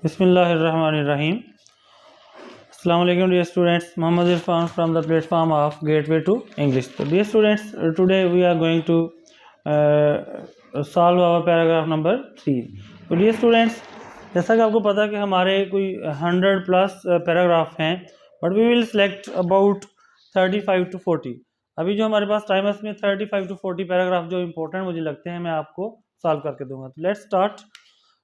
Bismillahirrahmanirrahim. Assalamu alaikum dear students. Muhammad Irfan from the platform of Gateway to English. So dear students, today we are going to solve our paragraph number 3. तो dear students, जैसा कि आपको पता है कि हमारे कोई 100 plus paragraph हैं, but we will select about 35 to 40. अभी जो हमारे पास टाइम है उसमें 35 to 40 पैराग्राफ जो इंपॉर्टेंट मुझे लगते हैं मैं आपको सॉल्व करके दूंगा. तो लेट्स स्टार्ट.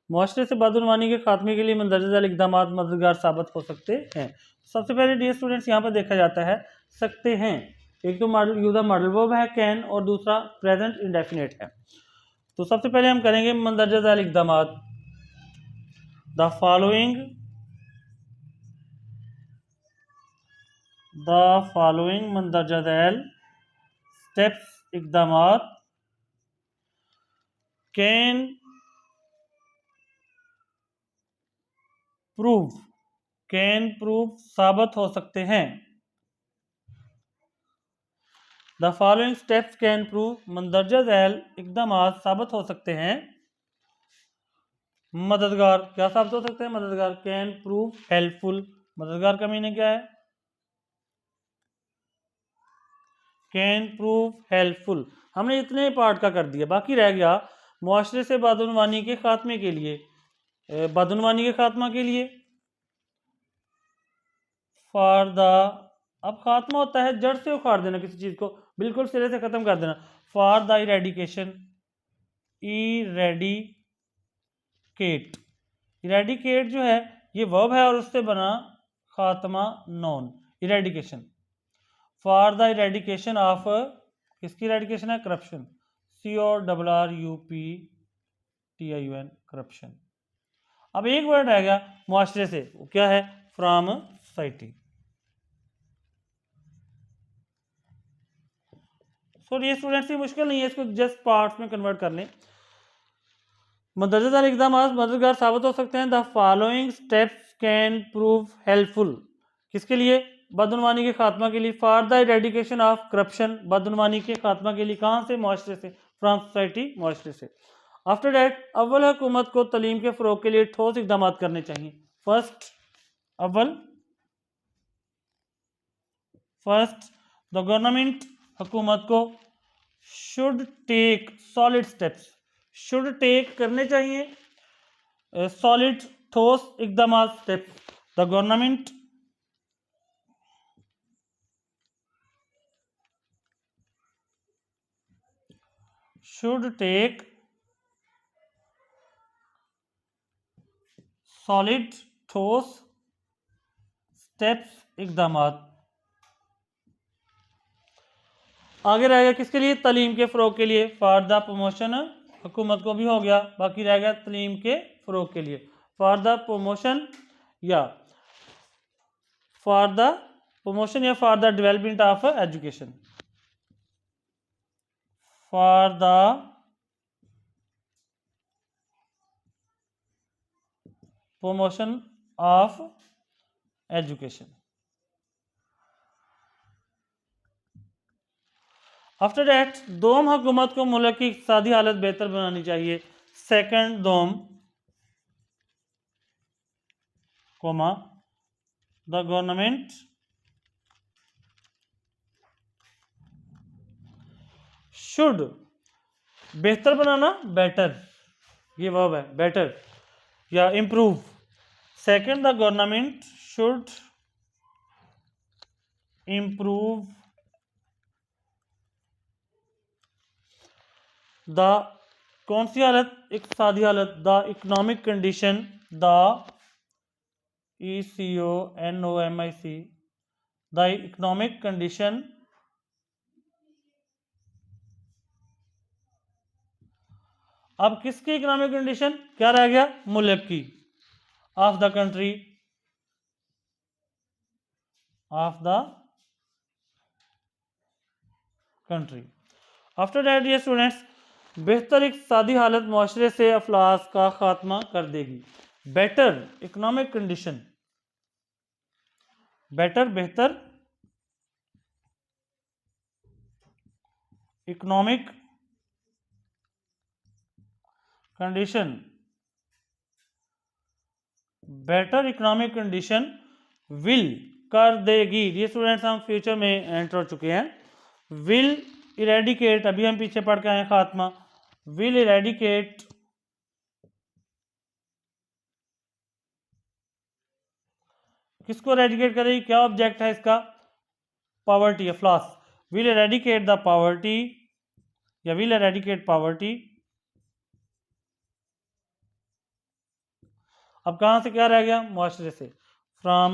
मुआशरे से बदउनवानी के खात्मे के लिए मंदरजा झैल इक़दाम मददगार साबित हो सकते हैं. सबसे पहले डियर स्टूडेंट्स यहाँ पर देखा जाता है सकते हैं. एक तो मॉडल यूज़र मॉडल वर्ब है कैन और दूसरा प्रेजेंट इंडेफिनिट है. तो सबसे पहले हम करेंगे मंदरजा झैल इक़दाम. द फॉलोइंग मंदरजा झैल स्टेप्स इक़दाम कैन प्रूव साबित हो सकते हैं. The following steps can prove मंदरजा झैल इक़दाम साबित हो सकते हैं मददगार. क्या साबित हो सकते हैं? मददगार. Can prove helpful. मददगार का मीनिंग क्या है? Can prove helpful. हमने इतने पार्ट का कर दिया, बाकी रह गया मुआशरे से बदउनवानी के खात्मे के लिए. बदउनवानी के खात्मा के लिए फॉर द. अब खात्मा होता है जड़ से उखाड़ देना, किसी चीज को बिल्कुल सिरे से खत्म कर देना. For the eradication. इरेडिकेट जो है ये वर्ब है और उससे बना खात्मा non. Eradication. For the eradication of. किसकी इरेडिकेशन है? करप्शन. CORRUPTION. करप्शन. अब एक वर्ड रह गया मुआशरे से, वो क्या है? From society. सो ये स्टूडेंट्स की मुश्किल नहीं है, इसको जस्ट पार्ट्स में कन्वर्ट कर लें. मंदरजा झैल इक़दाम मददगार साबित हो सकते हैं. The following steps can prove helpful. किसके लिए? बदउनवानी के खात्मा के लिए. For the eradication of corruption. बदउनवानी के खात्मा के लिए. कहाँ से? मुआशरे से. फ्रॉम सोसाइटी, मुआशरे से. आफ्टर दैट अव्वल हुकूमत को तालीम के फ़रोग के लिए ठोस इक़दाम करने चाहिए. First the government. हुकूमत को should take solid steps. Should take करने चाहिए सॉलिड ठोस इक़दाम steps. The government should take solid ठोस स्टेप्स इक़दाम. आगे रह गया किसके लिए? तालीम के फ़रोग के लिए. For the promotion. हुकूमत को भी हो गया, बाकी रह गया तालीम के फ़रोग के लिए. फॉर द प्रमोशन या for the development of education. For the promotion of education. After that दोम हुकूमत को मुल्क की इक़्तिसादी हालत बेहतर बनानी चाहिए. सेकंड दोम कोमा द गवर्नमेंट शुड. बेहतर बनाना बेटर, ये वर्ब है. बेटर या improve. Second the government should improve the. कौन सी हालत? इक़्तिसादी हालत. The economic condition. The ECONOMIC. The economic condition अब किसकी इकोनॉमिक कंडीशन? क्या रह गया? मुल्क की. Of the country. After that dear students बेहतर इक़्तिसादी हालत मुआशरे से अफलास का खात्मा कर देगी. Better economic condition. बेहतर economic condition better economic condition will कर देगी। ये स्टूडेंट्स हम फ्यूचर में एंटर हो चुके हैं। विल इरेडिकेट, अभी हम पीछे पढ़ के आए खात्मा। विल इरेडिकेट किसको इरेडिकेट करेगी, क्या ऑब्जेक्ट है इसका, पॉवर्टी, अफ्लास। विल इरेडिकेट द पॉवर्टी या विल इरेडिकेट पॉवर्टी। अब कहां से क्या रह गया, मुआशरे से, from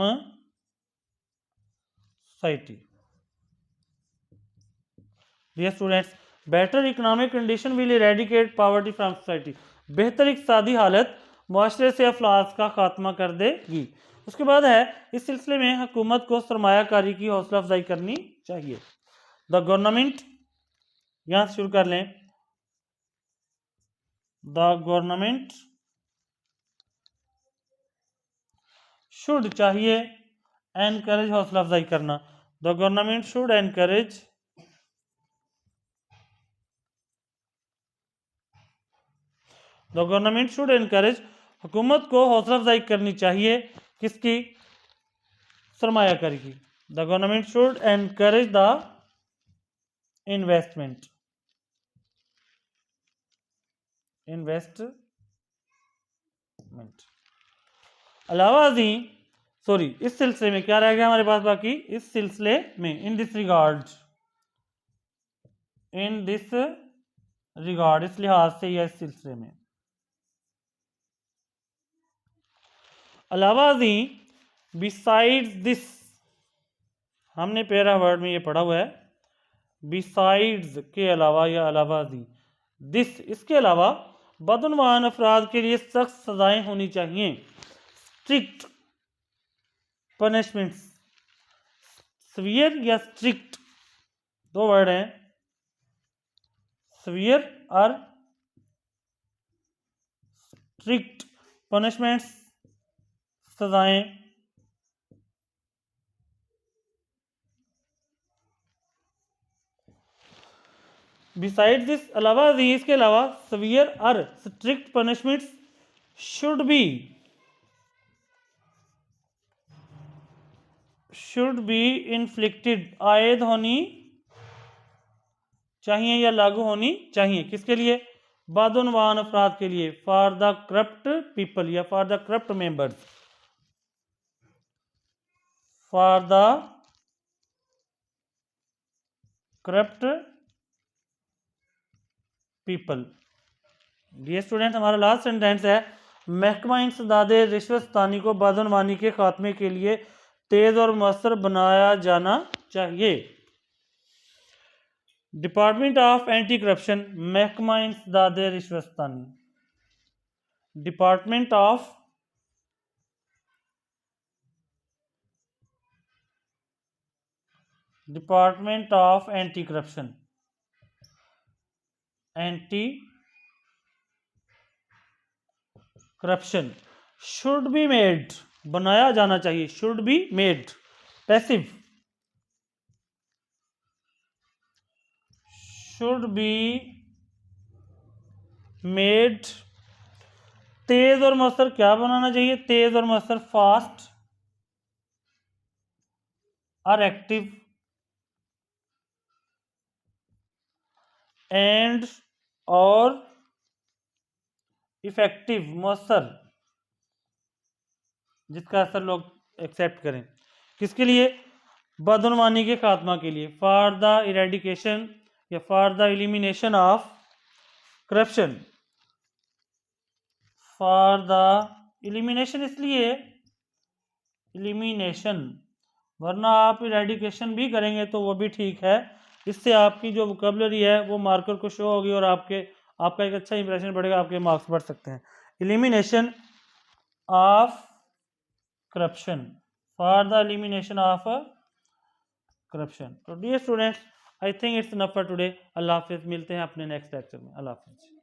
society. Dear students, better economic condition will eradicate poverty from society. बेहतर इक़्तिसादी हालत मुआशरे से अफलास का खात्मा कर देगी। उसके बाद है, इस सिलसिले में हुकूमत को सरमायाकारी की हौसला अफजाई करनी चाहिए। द गवर्नमेंट, यहां से शुरू कर लें, द गवर्नमेंट शुड, चाहिए, एनकरेज, हौसला अफजाई करना। The government should encourage the government should encourage, हुकूमत को हौसला अफजाई करनी चाहिए, किसकी, सरमायाकारी की। The government should encourage the investment अलावा अजी, सॉरी, इस सिलसिले में क्या रह गया हमारे पास बाकी, इस सिलसिले में, इन दिस रिगार्ड, इस लिहाज से या इस सिलसिले में। अलावा अजी, बिसाइड्स दिस, हमने पैरा वर्ड में ये पढ़ा हुआ है, बिसाइड्स के अलावा या अलावा अजी, दिस, इसके अलावा बदउनवान अफराद के लिए सख्त सजाएं होनी चाहिए। स्ट्रिक्ट पनिशमेंट्स, सवियर या स्ट्रिक्ट, दो वर्ड हैं, सवियर और स्ट्रिक्ट पनिशमेंट्स, सजाएं। बिसाइड दिस, अलावा इसके अलावा सवियर और strict punishments should be inflicted, आयद होनी चाहिए या लागू होनी चाहिए, किसके लिए, बदउनवान अफराद के लिए, फॉर द करप्ट पीपल या for the corrupt members, for the corrupt people. Dear student, हमारा लास्ट सेंटेंस है, महकमा इंसदाद रिश्वतस्तानी को बदउनवानी के खात्मे के लिए तेज और मौसर बनाया जाना चाहिए। डिपार्टमेंट ऑफ एंटी करप्शन, महकमा इंसदाद रिश्वतस्तानी, department of anti corruption, anti corruption should be made, बनाया जाना चाहिए, should be made, passive, should be made, तेज और मौसर क्या बनाना चाहिए, तेज और मौसर, फास्ट और एक्टिव, एंड और इफेक्टिव, मौसर जिसका असर लोग एक्सेप्ट करें, किसके लिए, बदउनवानी के खात्मा के लिए, फॉर द इरेडिकेशन या for the elimination of corruption, for the elimination, इसलिए एलिमिनेशन, वरना आप इरेडिकेशन भी करेंगे तो वो भी ठीक है, इससे आपकी जो वोकैबुलरी है वो मार्कर को शो होगी और आपका एक अच्छा इंप्रेशन बढ़ेगा, आपके मार्क्स बढ़ सकते हैं। Elimination of corruption, for the elimination of corruption. तो dear students, I think it's enough for today. अल्लाह हाफिज़, मिलते हैं अपने नेक्स्ट लेक्चर में। अल्लाह हाफिज़।